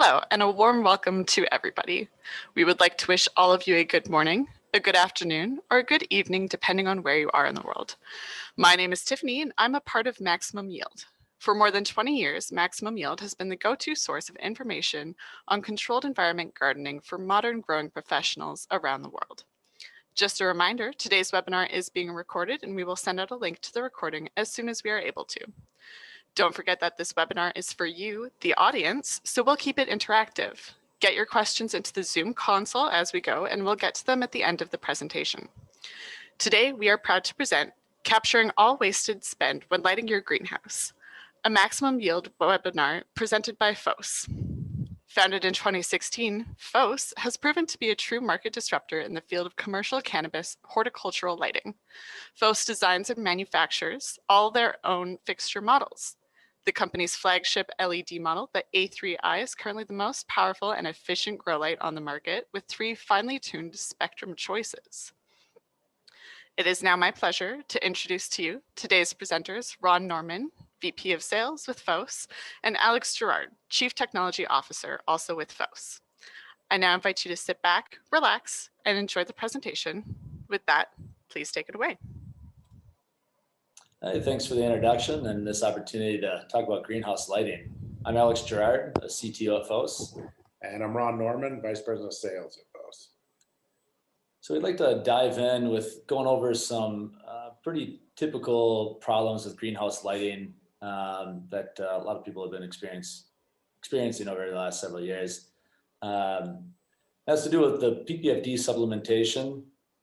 Hello, and a warm welcome to everybody. We would like to wish all of you a good morning, a good afternoon, or a good evening, depending on where you are in the world. My name is Tiffany, and I'm a part of Maximum Yield. For more than 20 years, Maximum Yield has been the go-to source of information on controlled environment gardening for modern growing professionals around the world. Just a reminder, today's webinar is being recorded, and we will send out a link to the recording as soon as we are able to. Don't forget that this webinar is for you, the audience, so we'll keep it interactive. Get your questions into the Zoom console as we go, and we'll get to them at the end of the presentation. Today, we are proud to present Capturing All Wasted Spend When Lighting Your Greenhouse, a maximum yield webinar presented by Foss. Founded in 2016, Foss has proven to be a true market disruptor in the field of commercial cannabis horticultural lighting. Foss designs and manufactures all their own fixture models. The company's flagship LED model, the A3i, is currently the most powerful and efficient grow light on the market with 3 finely tuned spectrum choices. It is now my pleasure to introduce to you today's presenters, Ron Norman, VP of Sales with Foss, and Alex Gerard, Chief Technology Officer, also with Foss. I now invite you to sit back, relax, and enjoy the presentation. With that, please take it away. Hey, thanks for the introduction and this opportunity to talk about greenhouse lighting. I'm Alex Gerard, a CTO at Foss. And I'm Ron Norman, Vice President of Sales at Foss. So we'd like to dive in with going over some pretty typical problems with greenhouse lighting that a lot of people have been experiencing over the last several years. It has to do with the PPFD supplementation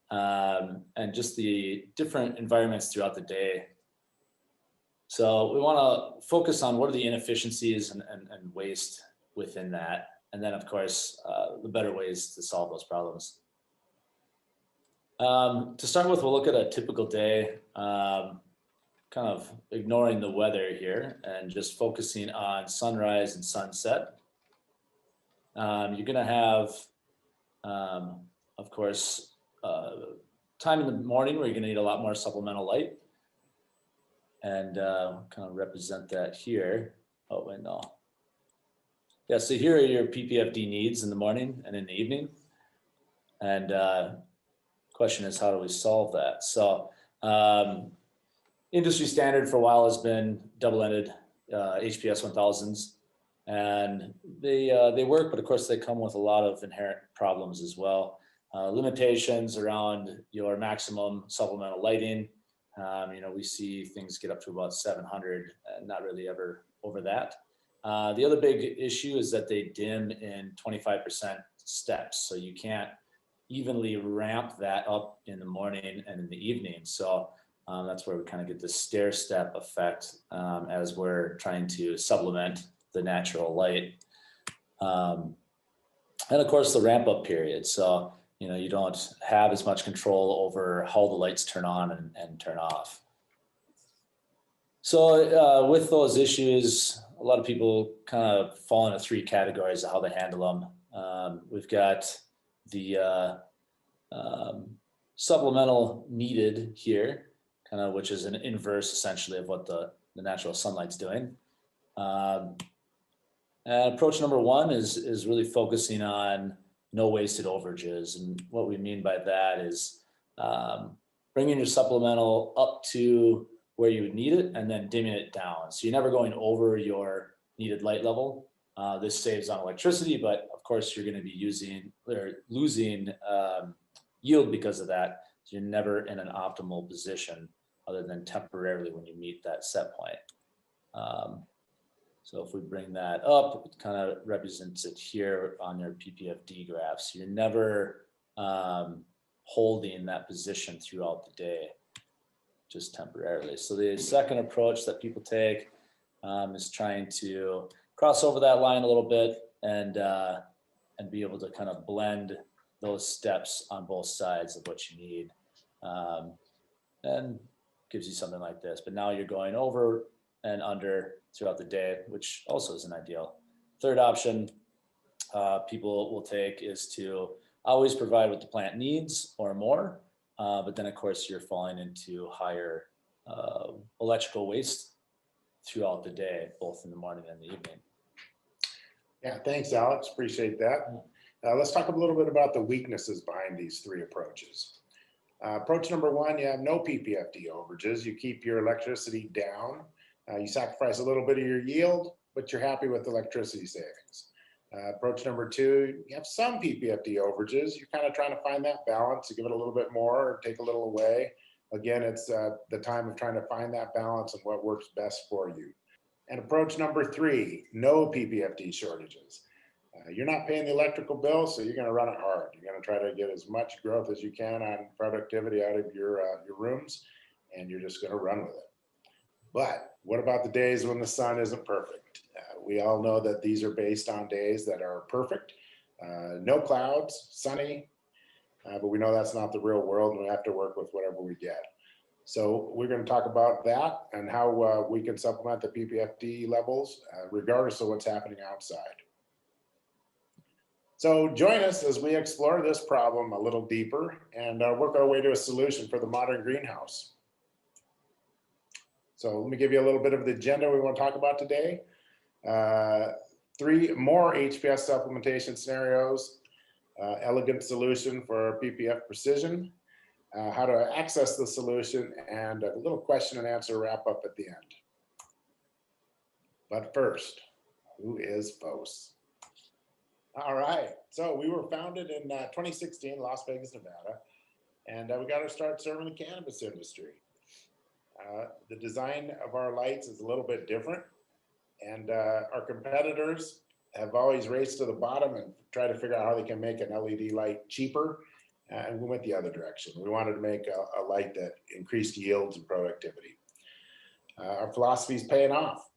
and just the different environments throughout the day. So we want to focus on what are the inefficiencies and waste within that. And then, of course, the better ways to solve those problems. To start with, we'll look at a typical day, kind of ignoring the weather here and just focusing on sunrise and sunset. You're going to have, of course, time in the morning where you're going to need a lot more supplemental light. And kind of represent that here. Oh, wait, no. Yeah, so here are your PPFD needs in the morning and in the evening. And question is, how do we solve that? So industry standard for a while has been double-ended HPS 1000s. And they work, but of course they come with a lot of inherent problems as well. Limitations around your maximum supplemental lighting. We see things get up to about 700 and not really ever over that. The other big issue is that they dim in 25% steps. So you can't evenly ramp that up in the morning and in the evening. So that's where we kind of get this stair step effect as we're trying to supplement the natural light. And of course the ramp up period. So you don't have as much control over how the lights turn on and turn off. So with those issues, a lot of people kind of fall into 3 categories of how they handle them. We've got the supplemental needed here, kind of, which is an inverse essentially of what the natural sunlight's doing. And approach number 1 is really focusing on no wasted overages. And what we mean by that is bringing your supplemental up to where you would need it and then dimming it down. So you're never going over your needed light level. This saves on electricity, but of course you're going to be losing yield because of that. So you're never in an optimal position other than temporarily when you meet that set point. So if we bring that up, it kind of represents it here on your PPFD graph. So you're never holding that position throughout the day, just temporarily. So the second approach that people take is trying to cross over that line a little bit and be able to kind of blend those steps on both sides of what you need. And gives you something like this. But now you're going over and under throughout the day, which also isn't ideal. Third option people will take is to always provide what the plant needs or more, but then of course you're falling into higher electrical waste throughout the day, both in the morning and the evening. Yeah, thanks, Alex. Appreciate that. Let's talk a little bit about the weaknesses behind these three approaches. Approach number one, you have no PPFD overages. You keep your electricity down. You sacrifice a little bit of your yield, but you're happy with electricity savings. Approach number two, you have some PPFD overages. You're kind of trying to find that balance. You give it a little bit more or take a little away. Again, it's the time of trying to find that balance and what works best for you. And approach number three, no PPFD shortages. You're not paying the electrical bill, so you're going to run it hard. You're going to try to get as much growth as you can on productivity out of your rooms, and you're just going to run with it. But what about the days when the sun isn't perfect? We all know that these are based on days that are perfect, no clouds, sunny, but we know that's not the real world, and we have to work with whatever we get. So we're going to talk about that and how we can supplement the PPFD levels regardless of what's happening outside. So join us as we explore this problem a little deeper and work our way to a solution for the modern greenhouse. So let me give you a little bit of the agenda we want to talk about today. 3 more HPS supplementation scenarios, elegant solution for PPF precision, how to access the solution, and a little question and answer wrap up at the end. But first, who is Foss? All right, so we were founded in 2016, Las Vegas, Nevada, and we got our start serving the cannabis industry. The design of our lights is a little bit different, and our competitors have always raced to the bottom and tried to figure out how they can make an LED light cheaper, and we went the other direction. We wanted to make a light that increased yields and productivity. Our philosophy is paying off.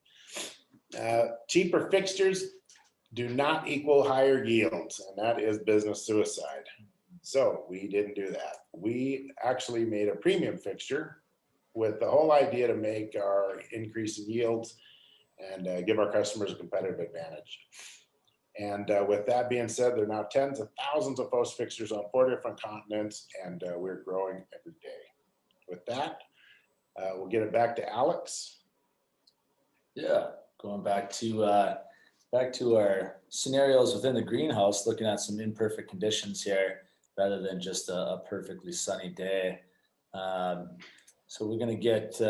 Cheaper fixtures do not equal higher yields, and that is business suicide. So we didn't do that. We actually made a premium fixture with the whole idea to make our increase in yields and give our customers a competitive advantage. And with that being said, there are now tens of thousands of Foss fixtures on 4 different continents, and we're growing every day. With that, we'll get it back to Alex. Yeah, going back to our scenarios within the greenhouse, looking at some imperfect conditions here rather than just a perfectly sunny day. So we're going to get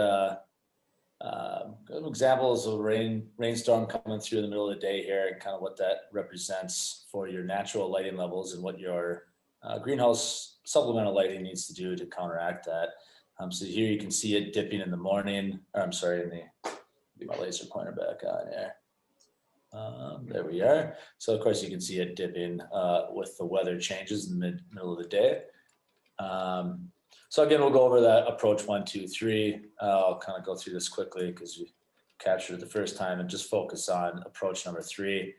examples of rainstorm coming through in the middle of the day here, and kind of what that represents for your natural lighting levels and what your greenhouse supplemental lighting needs to do to counteract that. So here you can see it dipping in the morning. Or I'm sorry, get my laser pointer back on here. There we are. So of course you can see it dipping with the weather changes in the middle of the day. So again, we'll go over that approach 1, 2, 3. I'll kind of go through this quickly because we captured it the first time, and just focus on approach number 3,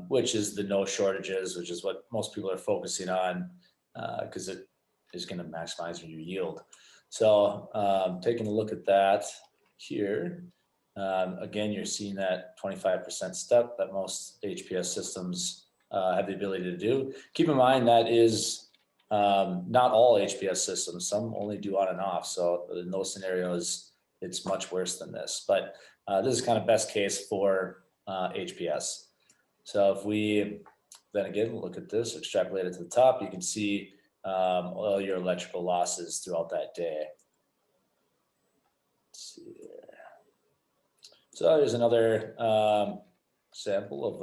which is the no shortages, which is what most people are focusing on because it is going to maximize your yield. So taking a look at that here, again, you're seeing that 25% step that most HPS systems have the ability to do. Keep in mind that is not all HPS systems. Some only do on and off. So in those scenarios, it's much worse than this. But this is kind of best case for HPS. So if we then again look at this, extrapolate it to the top, you can see all your electrical losses throughout that day. Let's see here. So here's another sample of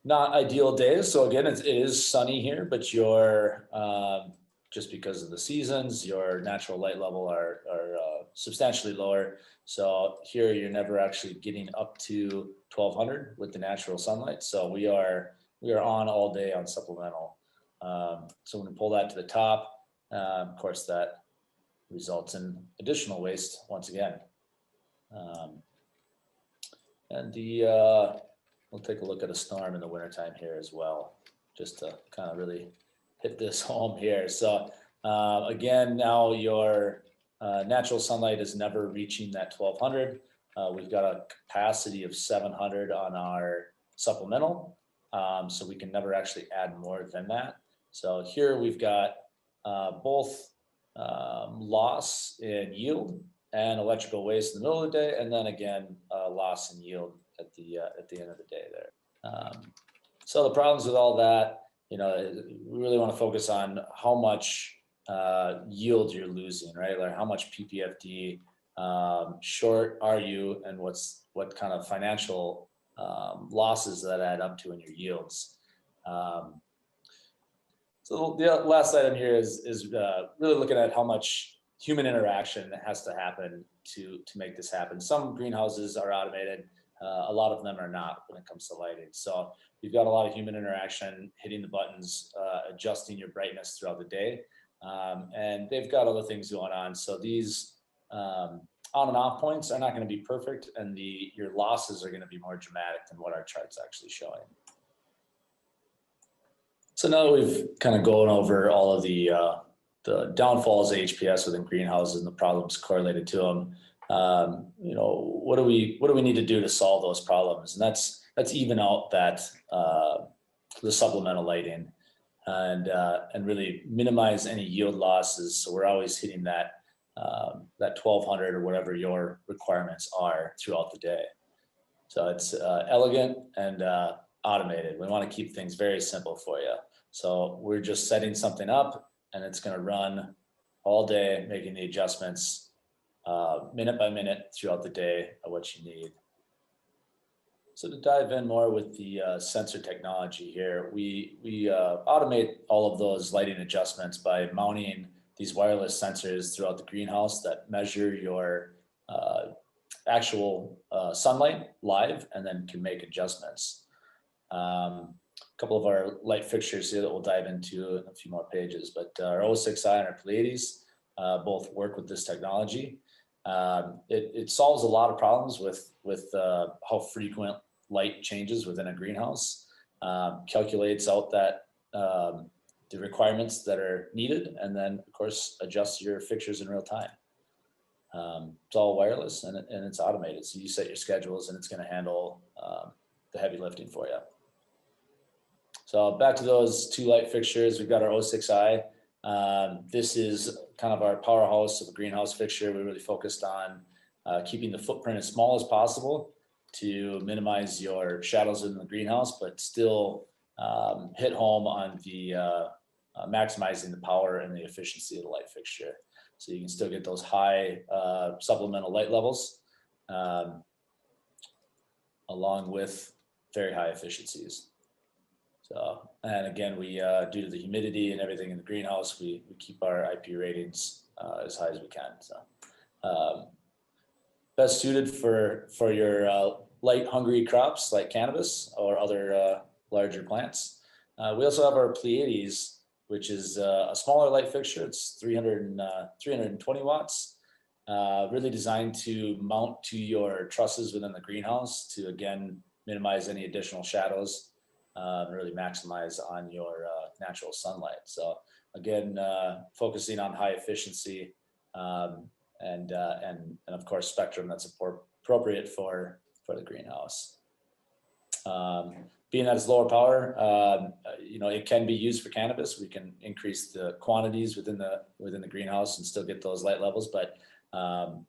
not ideal days. So again, it is sunny here, but your just because of the seasons, your natural light level are substantially lower. So here you're never actually getting up to 1200 with the natural sunlight. So we are on all day on supplemental. So when we pull that to the top, of course that results in additional waste once again. And we'll take a look at a storm in the wintertime here as well, just to kind of really hit this home here. So again, now your natural sunlight is never reaching that 1200. We've got a capacity of 700 on our supplemental, so we can never actually add more than that. So here we've got both loss in yield and electrical waste in the middle of the day, and then again loss in yield at the end of the day there. So the problems with all that, we really want to focus on how much yield you're losing, right? Like how much PPFD short are you, and what kind of financial losses that add up to in your yields. So the last item here is really looking at how much human interaction has to happen to make this happen. Some greenhouses are automated. A lot of them are not when it comes to lighting. So you've got a lot of human interaction, hitting the buttons, adjusting your brightness throughout the day. And they've got other things going on. So these on and off points are not going to be perfect, and your losses are going to be more dramatic than what our chart's actually showing. So now we've kind of gone over all of the downfalls of HPS within greenhouses and the problems correlated to them. What do we need to do to solve those problems? And that's even out that the supplemental lighting and really minimize any yield losses. So we're always hitting that 1200 or whatever your requirements are throughout the day. So it's elegant and automated. We want to keep things very simple for you. So we're just setting something up, and it's going to run all day, making the adjustments minute by minute throughout the day of what you need. So to dive in more with the sensor technology here, we automate all of those lighting adjustments by mounting these wireless sensors throughout the greenhouse that measure your actual sunlight live, and then can make adjustments. A couple of our light fixtures here that we'll dive into in a few more pages, but our O6i and our Pleiades both work with this technology. It solves a lot of problems with how frequent light changes within a greenhouse, calculates out that the requirements that are needed, and then of course adjusts your fixtures in real time. It's all wireless and it's automated, so you set your schedules and it's going to handle the heavy lifting for you. So back to those two light fixtures, we've got our O6i. This is kind of our powerhouse of a greenhouse fixture. We really focused on keeping the footprint as small as possible to minimize your shadows in the greenhouse, but still hit home on the maximizing the power and the efficiency of the light fixture. So you can still get those high supplemental light levels along with very high efficiencies. So, and again, we due to the humidity and everything in the greenhouse, we keep our IP ratings as high as we can. So best suited for your light hungry crops like cannabis or other larger plants. We also have our Pleiades, which is a smaller light fixture. It's 320 watts, really designed to mount to your trusses within the greenhouse to, again, minimize any additional shadows, and really maximize on your natural sunlight. So again, focusing on high efficiency and of course spectrum that's appropriate for the greenhouse. Being that it's lower power, it can be used for cannabis. We can increase the quantities within the greenhouse and still get those light levels, but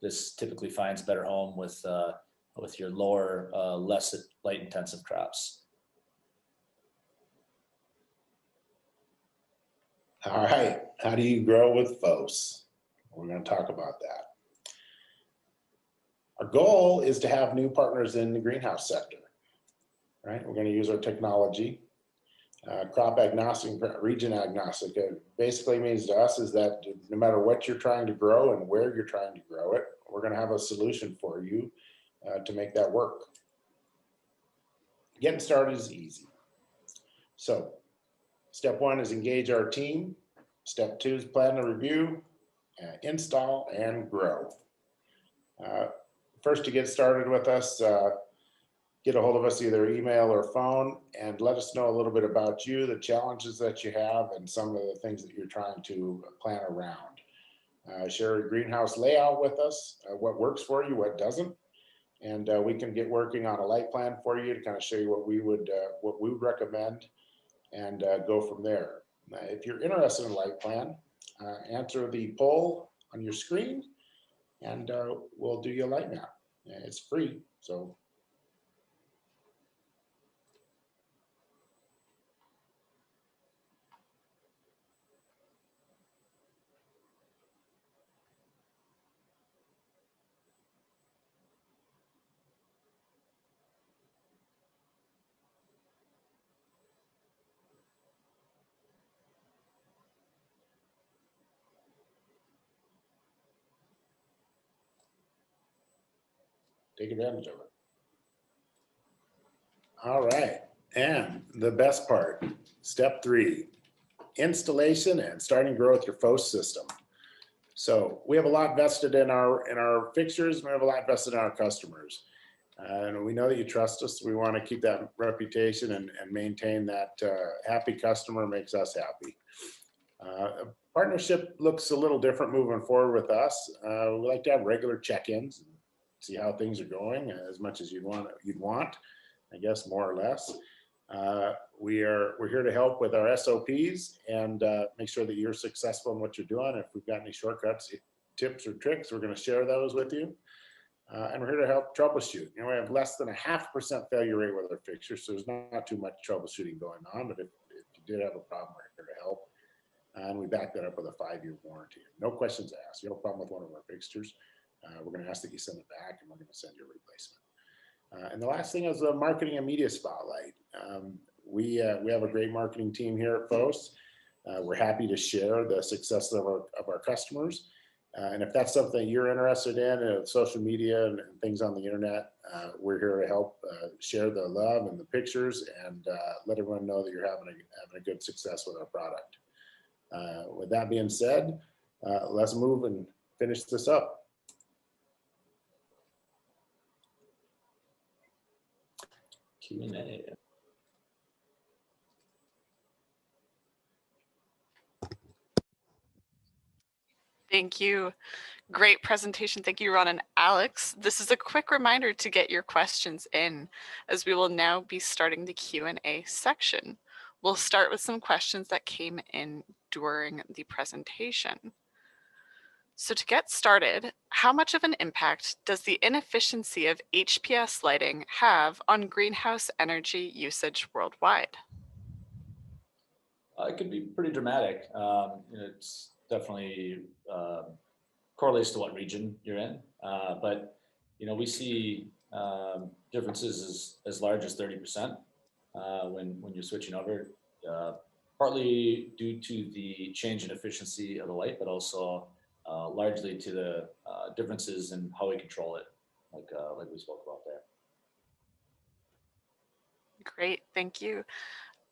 this typically finds better home with your lower, less light intensive crops. All right, how do you grow with Foss? We're going to talk about that. Our goal is to have new partners in the greenhouse sector, right? We're going to use our technology, crop agnostic, region agnostic. It basically means to us is that no matter what you're trying to grow and where you're trying to grow it, we're going to have a solution for you to make that work. Getting started is easy. So step one is engage our team. Step two is plan and review, install and grow. First, to get started with us, get a hold of us either email or phone and let us know a little bit about you, the challenges that you have, and some of the things that you're trying to plan around. Share your greenhouse layout with us, what works for you, what doesn't, and we can get working on a light plan for you to kind of show you what we would recommend and go from there. If you're interested in a light plan, answer the poll on your screen and we'll do you a light map. It's free, so take advantage of it. All right, and the best part, step 3, installation and starting to grow with your Foss system. So we have a lot vested in our fixtures, and we have a lot vested in our customers. And we know that you trust us. We want to keep that reputation and maintain that happy customer makes us happy. Partnership looks a little different moving forward with us. We like to have regular check-ins, and see how things are going as much as you'd want, I guess, more or less. We're here to help with our SOPs and make sure that you're successful in what you're doing. If we've got any shortcuts, tips, or tricks, we're going to share those with you. And we're here to help troubleshoot. You know, we have less than a 0.5% failure rate with our fixtures, so there's not too much troubleshooting going on. But if you did have a problem, we're here to help. And we back that up with a 5-year warranty. No questions asked. You have a problem with one of our fixtures, we're going to ask that you send it back, and we're going to send you a replacement. And the last thing is the marketing and media spotlight. We have a great marketing team here at Foss. We're happy to share the success of our customers. And if that's something you're interested in, social media and things on the internet, we're here to help share the love and the pictures and let everyone know that you're having a good success with our product. With that being said, let's move and finish this up. Q&A. Thank you. Great presentation. Thank you, Ron and Alex. This is a quick reminder to get your questions in, as we will now be starting the Q&A section. We'll start with some questions that came in during the presentation. So to get started, how much of an impact does the inefficiency of HPS lighting have on greenhouse energy usage worldwide? It could be pretty dramatic. It's definitely correlates to what region you're in, but we see differences as large as 30% when you're switching over, partly due to the change in efficiency of the light, but also largely to the differences in how we control it, like we spoke about there. Great, thank you.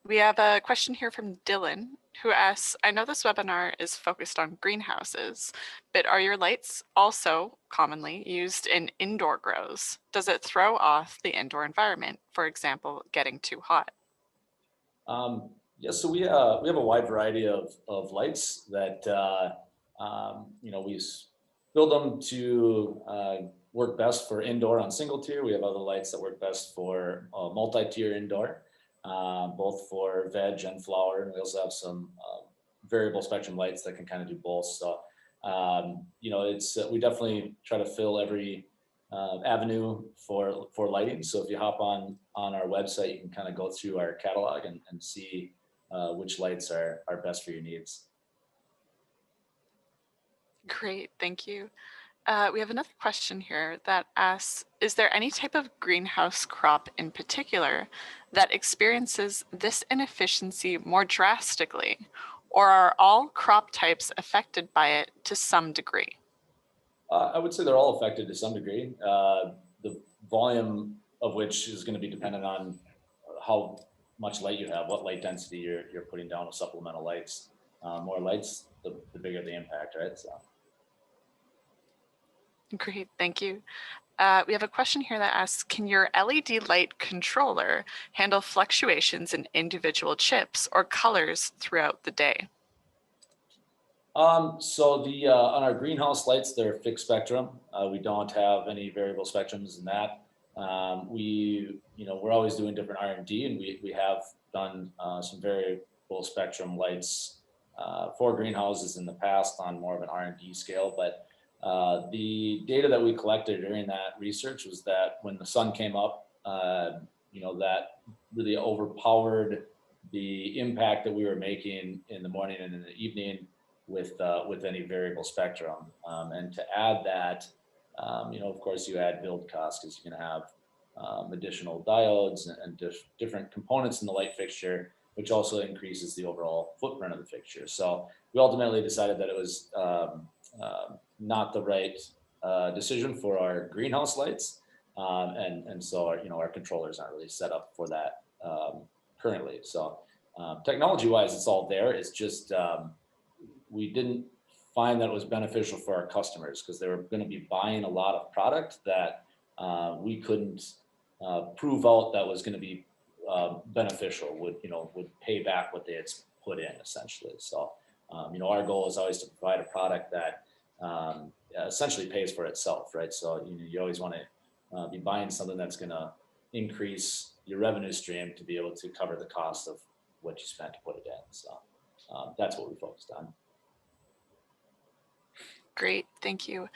We have a question here from Dylan, who asks, I know this webinar is focused on greenhouses, but are your lights also commonly used in indoor grows? Does it throw off the indoor environment, for example, getting too hot? Yes, so we have a wide variety of lights that we build them to work best for indoor on single tier. We have other lights that work best for multi-tier indoor, both for veg and flower. And we also have some variable spectrum lights that can kind of do both. So, we definitely try to fill every avenue for lighting. So if you hop on our website, you can kind of go through our catalog and see which lights are best for your needs. Great, thank you. We have another question here that asks, is there any type of greenhouse crop in particular that experiences this inefficiency more drastically, or are all crop types affected by it to some degree? I would say they're all affected to some degree. The volume of which is going to be dependent on how much light you have, what light density you're putting down with supplemental lights. More lights, the bigger the impact, right? So. Great, thank you. We have a question here that asks, can your LED light controller handle fluctuations in individual chips or colors throughout the day? So on our greenhouse lights, they're fixed spectrum. We don't have any variable spectrums in that. We're always doing different R&D, and we have done some variable spectrum lights for greenhouses in the past on more of an R&D scale, but the data that we collected during that research was that when the sun came up, that really overpowered the impact that we were making in the morning and in the evening with any variable spectrum. And to add that, of course, you add build costs because you can have additional diodes and different components in the light fixture, which also increases the overall footprint of the fixture. So we ultimately decided that it was not the right decision for our greenhouse lights. And so our controllers aren't really set up for that currently. So technology wise, it's all there. It's just we didn't find that it was beneficial for our customers because they were going to be buying a lot of product that we couldn't prove out that was going to be beneficial, would pay back what they had put in essentially. So our goal is always to provide a product that essentially pays for itself, right? So you always want to be buying something that's going to increase your revenue stream to be able to cover the cost of what you spent to put it in. So that's what we focused on. Great, thank you.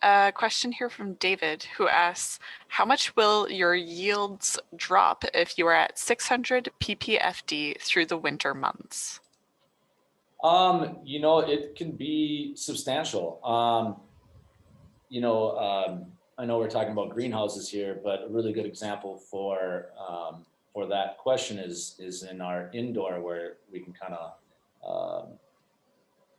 A question here from David, who asks, how much will your yields drop if you are at 600 ppfd through the winter months? It can be substantial. I know we're talking about greenhouses here, but a really good example for that question is in our indoor, where we can kind of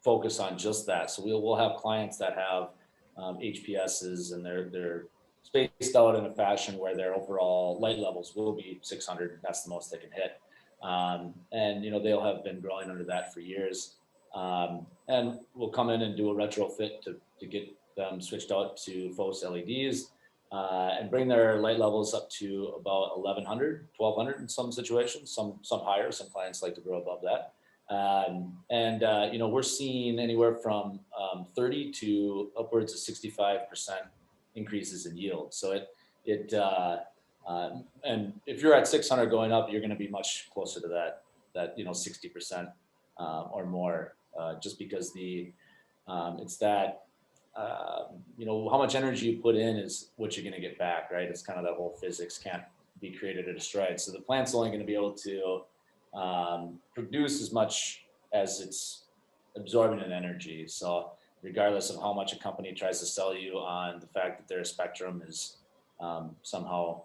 focus on just that. So we'll have clients that have HPSs, and they're spaced out in a fashion where their overall light levels will be 600. That's the most they can hit. And they'll have been growing under that for years. And we'll come in and do a retrofit to get them switched out to Foss LEDs and bring their light levels up to about 1100, 1200 in some situations, some higher. Some clients like to grow above that. We're seeing anywhere from 30 to upwards of 65% increases in yield. So and if you're at 600 going up, you're going to be much closer to that 60% or more, just because it's that how much energy you put in is what you're going to get back, right? It's kind of that whole physics can't be created or destroyed. So the plant's only going to be able to produce as much as it's absorbing in energy. So regardless of how much a company tries to sell you on the fact that their spectrum is somehow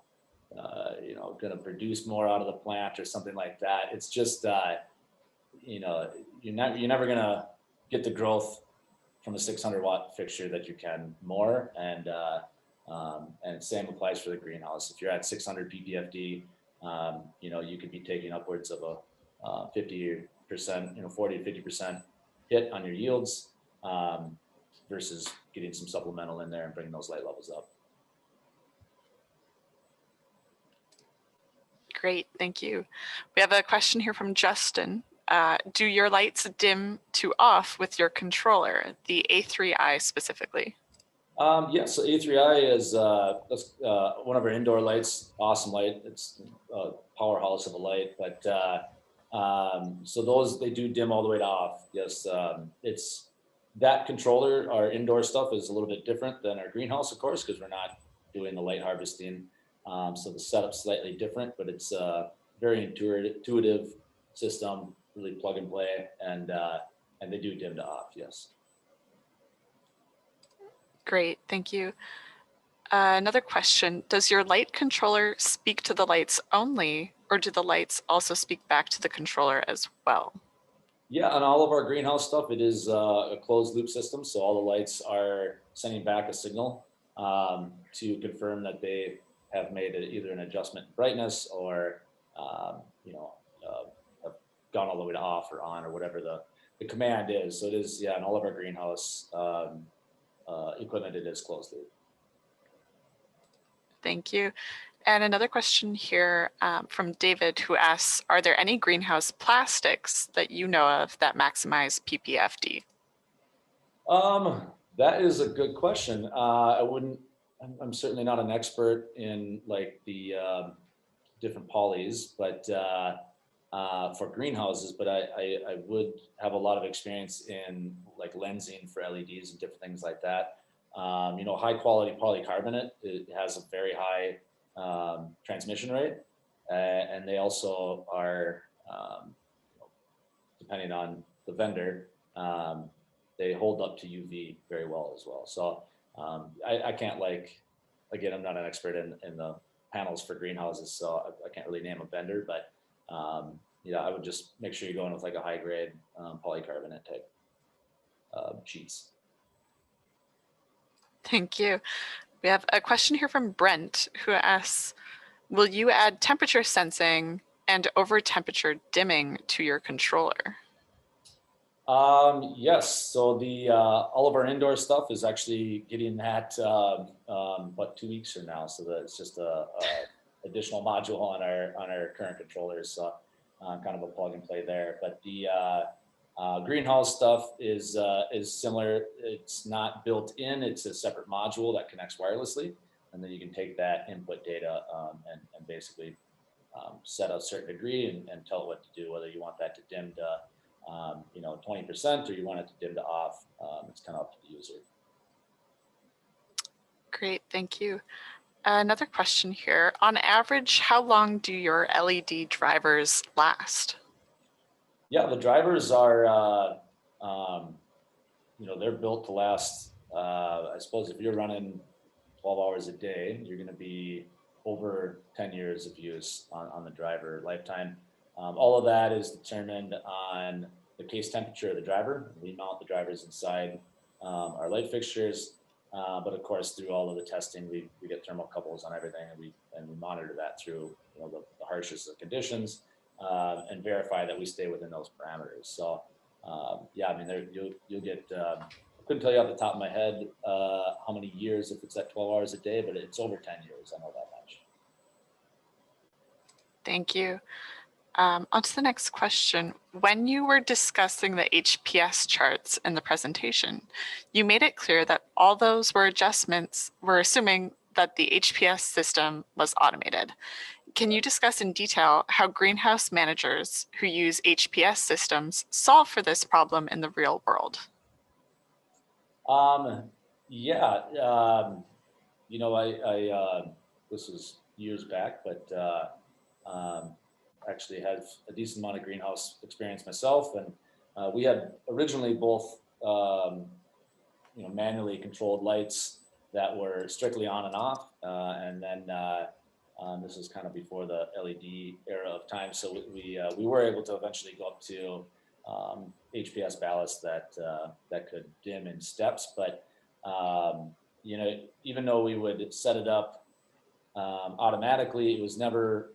going to produce more out of the plant or something like that, it's just you're never going to get the growth from a 600 watt fixture that you can more. And same applies for the greenhouse. If you're at 600 ppfd, you could be taking upwards of a 50%, 40 to 50% hit on your yields versus getting some supplemental in there and bringing those light levels up. Great, thank you. We have a question here from Justin. Do your lights dim to off with your controller, the A3i specifically? Yeah, so A3i is that's one of our indoor lights. Awesome light. It's a powerhouse of a light. But so those, they do dim all the way to off. Yes, it's that controller. Our indoor stuff is a little bit different than our greenhouse, of course, because we're not doing the light harvesting. So the setup's slightly different, but it's a very intuitive system, really plug and play, and they do dim to off. Yes. Great, thank you. Another question, does your light controller speak to the lights only, or do the lights also speak back to the controller as well? Yeah, on all of our greenhouse stuff, it is a closed loop system. So all the lights are sending back a signal to confirm that they have made either an adjustment in brightness or, have gone all the way to off or on or whatever the command is. So it is, yeah, in all of our greenhouse equipment, it is closed loop. Thank you. And another question here from David, who asks, are there any greenhouse plastics that you know of that maximize ppfd? That is a good question. I'm certainly not an expert in like the different polys, but for greenhouses, but I would have a lot of experience in like lensing for LEDs and different things like that. High quality polycarbonate, it has a very high transmission rate, and they also are, depending on the vendor, they hold up to UV very well as well. So I can't, again, I'm not an expert in the panels for greenhouses, so I can't really name a vendor, but I would just make sure you're going with like a high grade polycarbonate type sheets. Thank you. We have a question here from Brent who asks, will you add temperature sensing and over temperature dimming to your controller? Yes, so the all of our indoor stuff is actually getting that about 2 weeks from now. So that it's just a additional module on our current controllers. So kind of a plug and play there. But the greenhouse stuff is similar. It's not built in. It's a separate module that connects wirelessly, and then you can take that input data and basically set a certain degree and tell it what to do, whether you want that to dim to 20% or you want it to dim to off. It's kind of up to the user. Great, thank you. Another question here. On average, how long do your LED drivers last? Yeah, the drivers are, they're built to last. I suppose if you're running 12 hours a day, you're going to be over 10 years of use on the driver lifetime. All of that is determined on the case temperature of the driver. We mount the drivers inside our light fixtures, but of course, through all of the testing, we get thermocouples on everything, and we monitor that through the harshest of conditions and verify that we stay within those parameters. So, yeah, I mean, you'll get. I couldn't tell you off the top of my head how many years if it's at 12 hours a day, but it's over 10 years. I know that much. Thank you. On to the next question. When you were discussing the HPS charts in the presentation, you made it clear that all those were adjustments were assuming that the HPS system was automated. Can you discuss in detail how greenhouse managers who use HPS systems solve for this problem in the real world? Yeah, this was years back, but actually have a decent amount of greenhouse experience myself, and we had originally both manually controlled lights that were strictly on and off, and then this is kind of before the LED era of time, so we were able to eventually go up to HPS ballasts that could dim in steps, but even though we would set it up automatically, it was never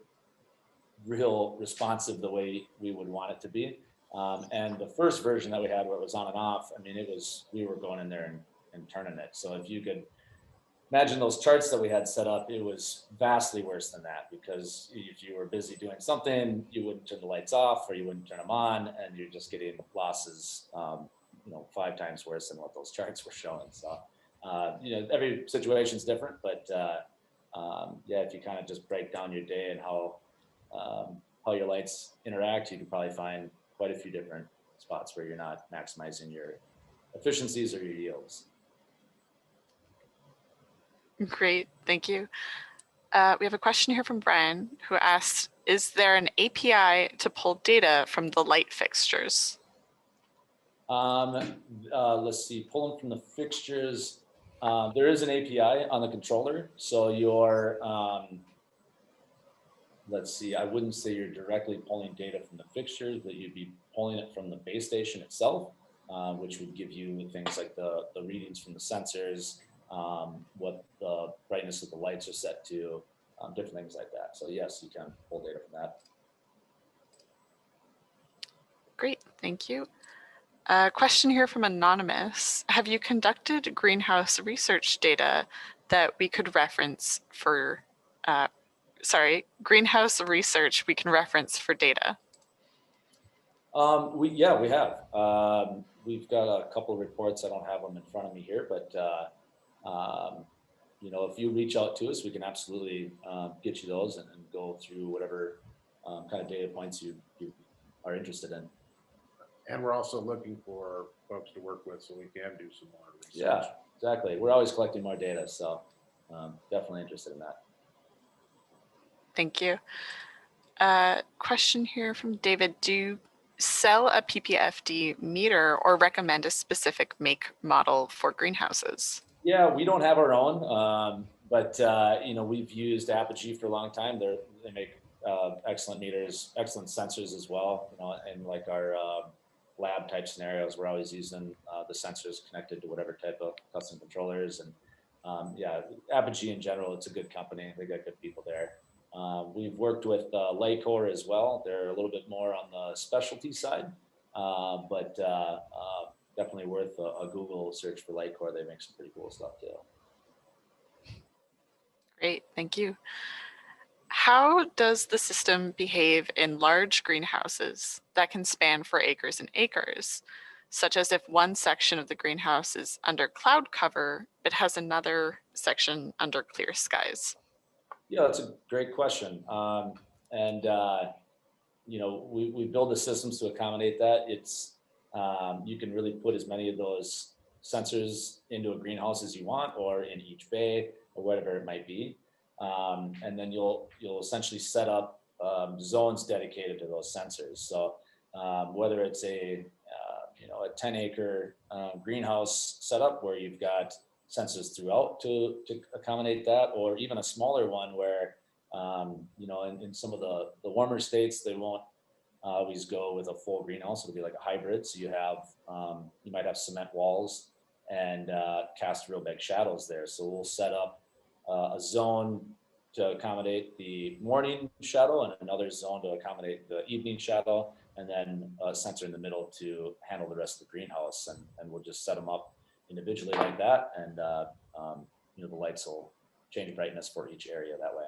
real responsive the way we would want it to be. And the first version that we had where it was on and off, I mean, we were going in there and turning it. So if you could imagine those charts that we had set up, it was vastly worse than that, because if you were busy doing something, you wouldn't turn the lights off or you wouldn't turn them on, and you're just getting losses, 5 times worse than what those charts were showing. So, every situation is different, but yeah, if you kind of just break down your day and how your lights interact, you can probably find quite a few different spots where you're not maximizing your efficiencies or your yields. Great, thank you. We have a question here from Brian who asks, is there an API to pull data from the light fixtures? Let's see, pulling from the fixtures. There is an API on the controller. So your, let's see, I wouldn't say you're directly pulling data from the fixtures, but you'd be pulling it from the base station itself, which would give you things like the readings from the sensors, what the brightness of the lights are set to, different things like that. So yes, you can pull data from that. Great, thank you. Question here from Anonymous. Have you conducted greenhouse research data that we could reference for, greenhouse research we can reference for data? We have. We've got a couple of reports. I don't have them in front of me here, but if you reach out to us, we can absolutely get you those and go through whatever kind of data points you are interested in. And we're also looking for folks to work with so we can do some more research. Yeah, exactly. We're always collecting more data, so definitely interested in that. Thank you. Question here from David. Do you sell a PPFD meter or recommend a specific make model for greenhouses? Yeah, we don't have our own, but we've used Apogee for a long time. They make excellent meters, excellent sensors as well. And like our lab type scenarios, we're always using the sensors connected to whatever type of custom controllers, and yeah, Apogee in general, it's a good company. They got good people there. We've worked with Lycor as well. They're a little bit more on the specialty side, but definitely worth a Google search for Lycor. They make some pretty cool stuff too. Great, thank you. How does the system behave in large greenhouses that can span for acres and acres, such as if one section of the greenhouse is under cloud cover, but has another section under clear skies? Yeah, that's a great question. And you know, we build the systems to accommodate that. It's you can really put as many of those sensors into a greenhouse as you want, or in each bay, or whatever it might be. And then you'll essentially set up zones dedicated to those sensors. So whether it's a you know, a 10-acre greenhouse setup where you've got sensors throughout to accommodate that, or even a smaller one where you know, in some of the warmer states, they won't always go with a full greenhouse. It'll be like a hybrid. So you have, you might have cement walls and cast real big shadows there. So we'll set up a zone to accommodate the morning shadow and another zone to accommodate the evening shadow, and then a sensor in the middle to handle the rest of the greenhouse. And we'll just set them up individually like that. And you know, the lights will change brightness for each area that way.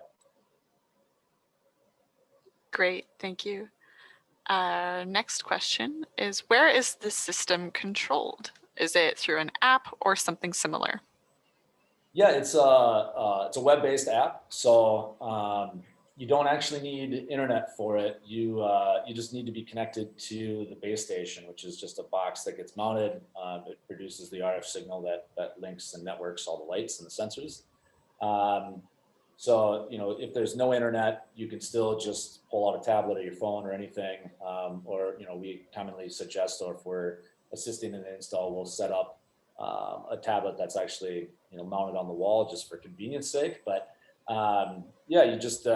Great, thank you. Next question is, where is this system controlled? Is it through an app or something similar? Yeah, it's a web-based app, so you don't actually need internet for it. You just need to be connected to the base station, which is just a box that gets mounted. It produces the RF signal that links and networks all the lights and the sensors. So, you know, if there's no internet, you can still just pull out a tablet or your phone or anything. Or, you know, we commonly suggest, or if we're assisting in the install, we'll set up a tablet that's actually, you know, mounted on the wall just for convenience sake. But yeah, you just, you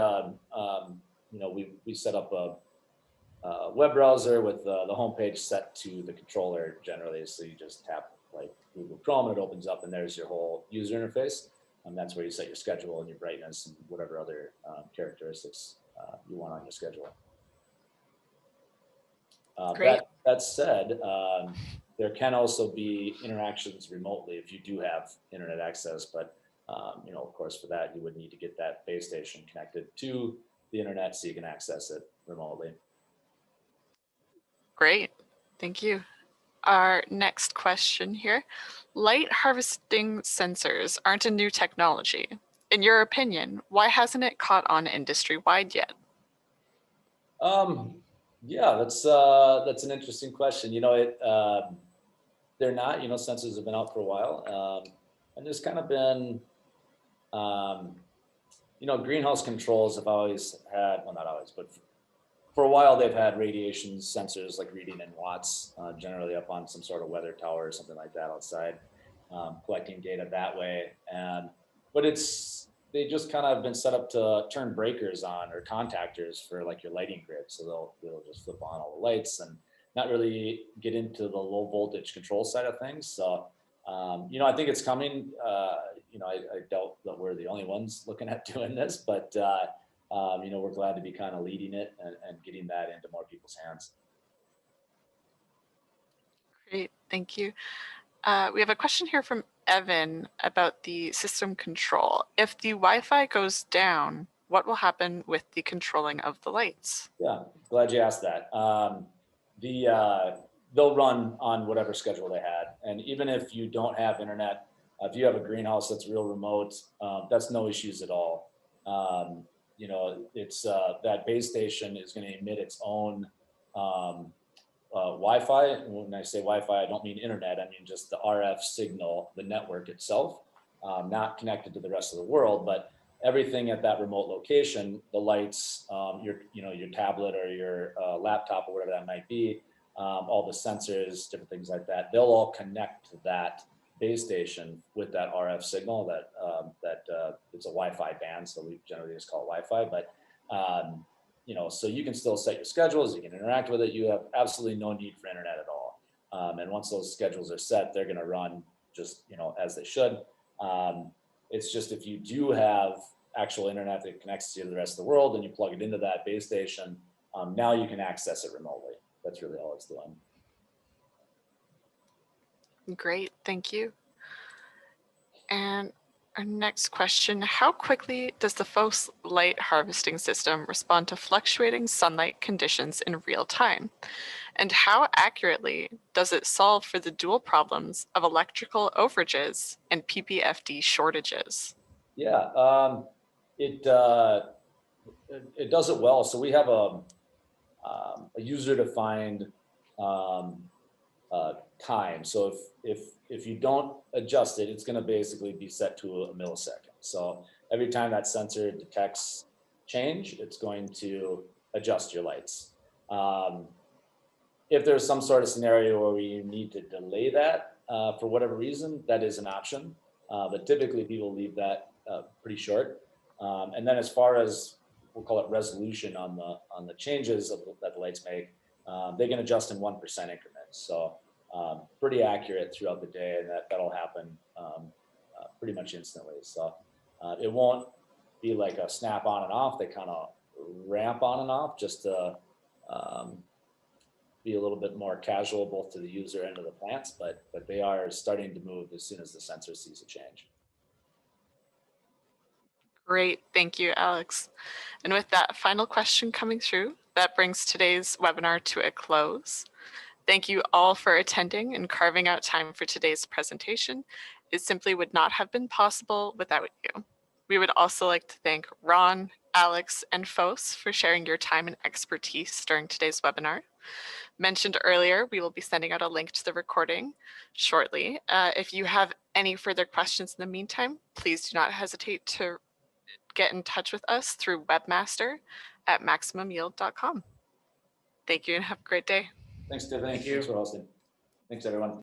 know, we set up a web browser with the homepage set to the controller generally. So you just tap like Google Chrome and it opens up, and there's your whole user interface. And that's where you set your schedule and your brightness and whatever other characteristics you want on your schedule. That said, there can also be interactions remotely if you do have internet access. But you know, of course, for that you would need to get that base station connected to the internet so you can access it remotely. Great, thank you. Our next question here. Light harvesting sensors aren't a new technology. In your opinion, why hasn't it caught on industry-wide yet? Yeah, that's an interesting question. You know, they're not, you know, sensors have been out for a while. And there's kind of been, you know, greenhouse controls have always had, well, not always, but for a while they've had radiation sensors, like reading in watts, generally up on some sort of weather tower or something like that outside, collecting data that way. But they just kind of been set up to turn breakers on or contactors for like your lighting grid. So they'll just flip on all the lights and not really get into the low voltage control side of things. So, you know, I think it's coming. You know, I doubt that we're the only ones looking at doing this, but you know, we're glad to be kind of leading it and getting that into more people's hands. Great, thank you. We have a question here from Evan about the system control. If the Wi-Fi goes down, what will happen with the controlling of the lights? Yeah, glad you asked that. They'll run on whatever schedule they had. And even if you don't have internet, if you have a greenhouse that's real remote, that's no issues at all. You know, it's that base station is going to emit its own Wi-Fi. And when I say Wi-Fi, I don't mean internet. I mean just the RF signal, the network itself, not connected to the rest of the world, but everything at that remote location, the lights, your tablet or your laptop or whatever that might be, all the sensors, different things like that, they'll all connect to that base station with that RF signal that it's a Wi-Fi band, so we generally just call it Wi-Fi. But you know, so you can still set your schedules, you can interact with it. You have absolutely no need for internet at all. And once those schedules are set, they're going to run just, you know, as they should. It's just if you do have actual internet that connects you to the rest of the world and you plug it into that base station, now you can access it remotely. That's really all it's doing. Great, thank you. And our next question, how quickly does the Foss light harvesting system respond to fluctuating sunlight conditions in real time? And how accurately does it solve for the dual problems of electrical overages and PPFD shortages? Yeah, it does it well. So we have a user-defined time. So if you don't adjust it, it's going to basically be set to a millisecond. So every time that sensor detects change, it's going to adjust your lights. If there's some sort of scenario where you need to delay that for whatever reason, that is an option. But typically people leave that pretty short. And then as far as we'll call it resolution on the changes that the lights make, they can adjust in 1% increments. So pretty accurate throughout the day, and that'll happen pretty much instantly. So it won't be like a snap on and off. They kind of ramp on and off just to be a little bit more casual both to the user and to the plants, but they are starting to move as soon as the sensor sees a change. Great, thank you, Alex. And with that final question coming through, that brings today's webinar to a close. Thank you all for attending and carving out time for today's presentation. It simply would not have been possible without you. We would also like to thank Ron, Alex, and Foss for sharing your time and expertise during today's webinar. Mentioned earlier, we will be sending out a link to the recording shortly. If you have any further questions in the meantime, please do not hesitate to get in touch with us through webmaster@maximumyield.com. Thank you and have a great day. Thanks, Tiffany. Thank you. Thanks for hosting. Thanks, everyone.